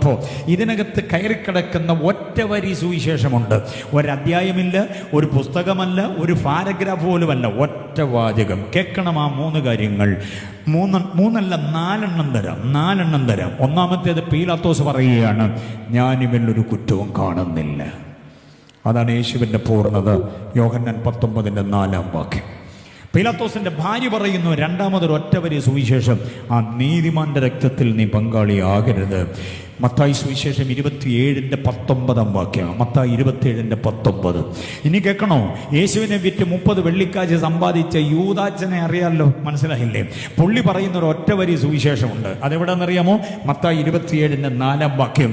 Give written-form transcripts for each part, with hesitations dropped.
വന്നപ്പോൾ ഇതിനകത്ത് കയറിക്കിടക്കുന്ന ഒറ്റ വരി സുവിശേഷമുണ്ട്. ഒരധ്യായമില്ല, ഒരു പുസ്തകമല്ല, ഒരു പാരഗ്രാഫ് പോലുമല്ല, ഒറ്റ വാചകം. കേൾക്കണം ആ 3 കാര്യങ്ങൾ. മൂന്നല്ല 4 തരാം. ഒന്നാമത്തേത് പീലാത്തോസ് പറയുകയാണ്, ഞാനിവരിലൊരു കുറ്റവും കാണുന്നില്ല. അതാണ് യേശുവിൻ്റെ പൂർണ്ണത. യോഹന്നാൻ 19:4. പീലാത്തോസിന്റെ ഭാര്യ പറയുന്നു, രണ്ടാമതൊരു ഒറ്റവരി സുവിശേഷം, ആ നീതിമാന്റെ രക്തത്തിൽ നീ പങ്കാളിയാകരുത്. മത്തായി സുവിശേഷം 27:19. മത്തായി 27:19. ഇനി കേൾക്കണോ? യേശുവിനെ വിറ്റ് 30 വെള്ളിക്കാശ് സമ്പാദിച്ച യൂദാച്ചനെ അറിയാമല്ലോ, മനസ്സിലായില്ലേ? പുള്ളി പറയുന്ന ഒരു ഒറ്റവരി സുവിശേഷമുണ്ട്. അതെവിടെന്നറിയാമോ? മത്തായി 27:4.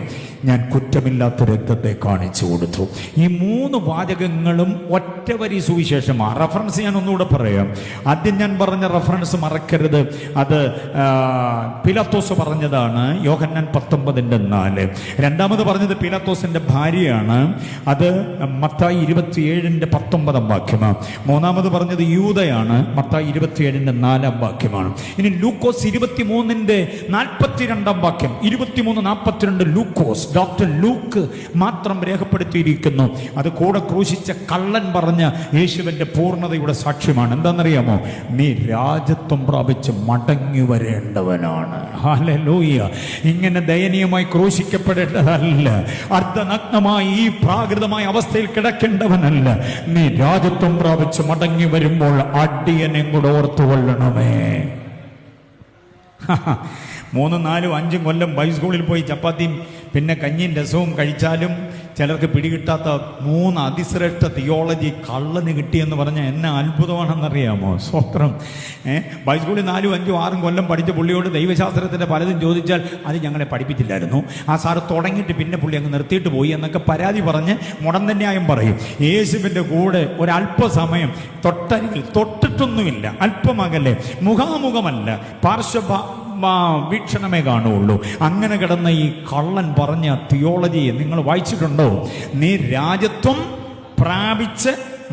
ഞാൻ കുറ്റമില്ലാത്ത രക്തത്തെ കാണിച്ചു കൊടുത്തു. ഈ 3 വാചകങ്ങളും ഒറ്റവരി സുവിശേഷമാണ്. റെഫറൻസ് ഞാൻ ഒന്നുകൂടെ പറയാം. ആദ്യം ഞാൻ പറഞ്ഞ റെഫറൻസ് മറക്കരുത്. അത് പീലാത്തോസ് പറഞ്ഞതാണ്, യോഹന്നാൻ 19:4. രണ്ടാമത് പറഞ്ഞത് പീലാത്തോസിന്റെ ഭാര്യയാണ്, അത് മത്തായി 27:19. മൂന്നാമത് പറഞ്ഞത് യൂദയാണ്, മത്തായി 27:4. ഇനി ലൂക്കോസ് 23:42. 23:42 ലൂക്കോസ്, ഡോക്ടർ ലൂക്ക് മാത്രം രേഖപ്പെടുത്തിയിരിക്കുന്നു. അത് കൂടെ ക്രൂശിച്ച കള്ളൻ പറഞ്ഞ യേശുവിന്റെ പൂർണ്ണതയുടെ സാക്ഷ്യമാണ്. എന്താണെന്നറിയാമോ? നീ രാജത്വം പ്രാപിച്ച് മടങ്ങി വരേണ്ടവനാണ്. ഹല്ലേലൂയ. ഇങ്ങനെ ദയനീയമായി ക്രൂശിക്കപ്പെടേണ്ടതല്ല, അർദ്ധനഗ്നമായി ഈ പ്രാകൃതമായ അവസ്ഥയിൽ കിടക്കേണ്ടവനല്ല. നീ രാജത്വം പ്രാപിച്ച് മടങ്ങി വരുമ്പോൾ അടിയനെ കൂടെ ഓർത്തുകൊള്ളണമേ. 3, 4, 5 കൊല്ലം ഹൈസ്കൂളിൽ പോയി ചപ്പാത്തിയും പിന്നെ കഞ്ഞിയും രസവും കഴിച്ചാലും ചിലർക്ക് പിടികിട്ടാത്ത 3 അതിശ്രേഷ്ഠ തിയോളജി കള്ളന് കിട്ടിയെന്ന് പറഞ്ഞാൽ എന്നെ അത്ഭുതമാണെന്നറിയാമോ? സ്വത്രം. ഹൈസ്കൂളിൽ 4, 5, 6 കൊല്ലം പഠിച്ച പുള്ളിയോട് ദൈവശാസ്ത്രത്തിൻ്റെ പലതും ചോദിച്ചാൽ അത് ഞങ്ങളെ പഠിപ്പിച്ചില്ലായിരുന്നു, ആ സാറ് തുടങ്ങിയിട്ട് പിന്നെ പുള്ളി അങ്ങ് നിർത്തിയിട്ട് പോയി എന്നൊക്കെ പരാതി പറഞ്ഞ് മുടന്തന്യായം പറയും. യേശുവിൻ്റെ കൂടെ ഒരല്പസമയം തൊട്ടരികിൽ, തൊട്ടിട്ടൊന്നുമില്ല, അല്പമകലെ, മുഖാമുഖമല്ല, വീക്ഷണമേ കാണുള്ളൂ. അങ്ങനെ കിടന്ന ഈ കള്ളൻ പറഞ്ഞ തിയോളജിയെ നിങ്ങൾ വായിച്ചിട്ടുണ്ടോ? നീ രാജത്വം പ്രാപിച്ച്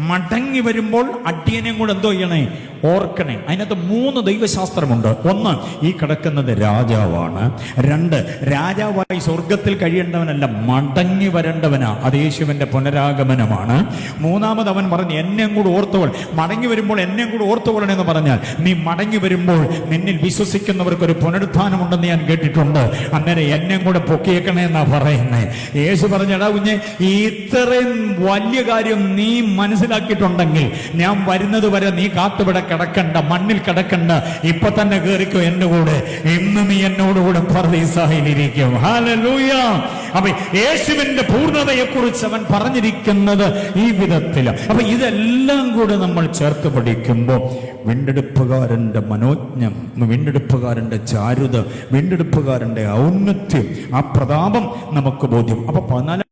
മടങ്ങി വരുമ്പോൾ അടിയനെയും കൂടെ എന്തോ ചെയ്യണേ? ഓർക്കണേ. അതിനകത്ത് 3 ദൈവശാസ്ത്രമുണ്ട്. 1, ഈ കിടക്കുന്നത് രാജാവാണ്. 2, രാജാവായി സ്വർഗത്തിൽ കഴിയേണ്ടവനല്ല, മടങ്ങി വരേണ്ടവനാ. അത് യേശുവിൻ്റെ പുനരാഗമനമാണ്. 3, അവൻ പറഞ്ഞു, എന്നെയും കൂടെ ഓർത്തുകൊൾ. മടങ്ങി വരുമ്പോൾ എന്നെയും കൂടെ ഓർത്തുകൊള്ളണമെന്ന് പറഞ്ഞാൽ നീ മടങ്ങി വരുമ്പോൾ നിന്നിൽ വിശ്വസിക്കുന്നവർക്ക് ഒരു പുനരുത്ഥാനമുണ്ടെന്ന് ഞാൻ കേട്ടിട്ടുണ്ട്. അന്നേരം എന്നെയും കൂടെ പൊക്കിയേക്കണേ എന്നാ പറയുന്നേ. യേശു പറഞ്ഞടാ കുഞ്ഞെ, ഇത്രയും വലിയ കാര്യം നീ മനസ്സിലാക്കിയിട്ടുണ്ടെങ്കിൽ ഞാൻ വരുന്നത് വരെ നീ കാത്തുവിടെ കിടക്കണ്ട, മണ്ണിൽ കിടക്കണ്ട, ഇപ്പൊ തന്നെ കേറിക്കോ എന്റെ കൂടെ. ഇന്ന് നീ എന്നോടുകൂടെ പർദീസായിലിരിക്കും. ഹല്ലേലൂയ. അപ്പൊ യേശുവിന്റെ പൂർണ്ണതയെ കുറിച്ച് അവൻ പറഞ്ഞിരിക്കുന്നത് ഈ വിധത്തില്. അപ്പൊ ഇതെല്ലാം കൂടെ നമ്മൾ ചേർത്ത് പഠിക്കുമ്പോൾ വീണ്ടെടുപ്പുകാരന്റെ മനോജ്ഞം, വീണ്ടെടുപ്പുകാരന്റെ ചാരുത, വീണ്ടെടുപ്പുകാരന്റെ ഔന്നത്യം, ആ പ്രതാപം നമുക്ക് ബോധ്യം. അപ്പൊ 14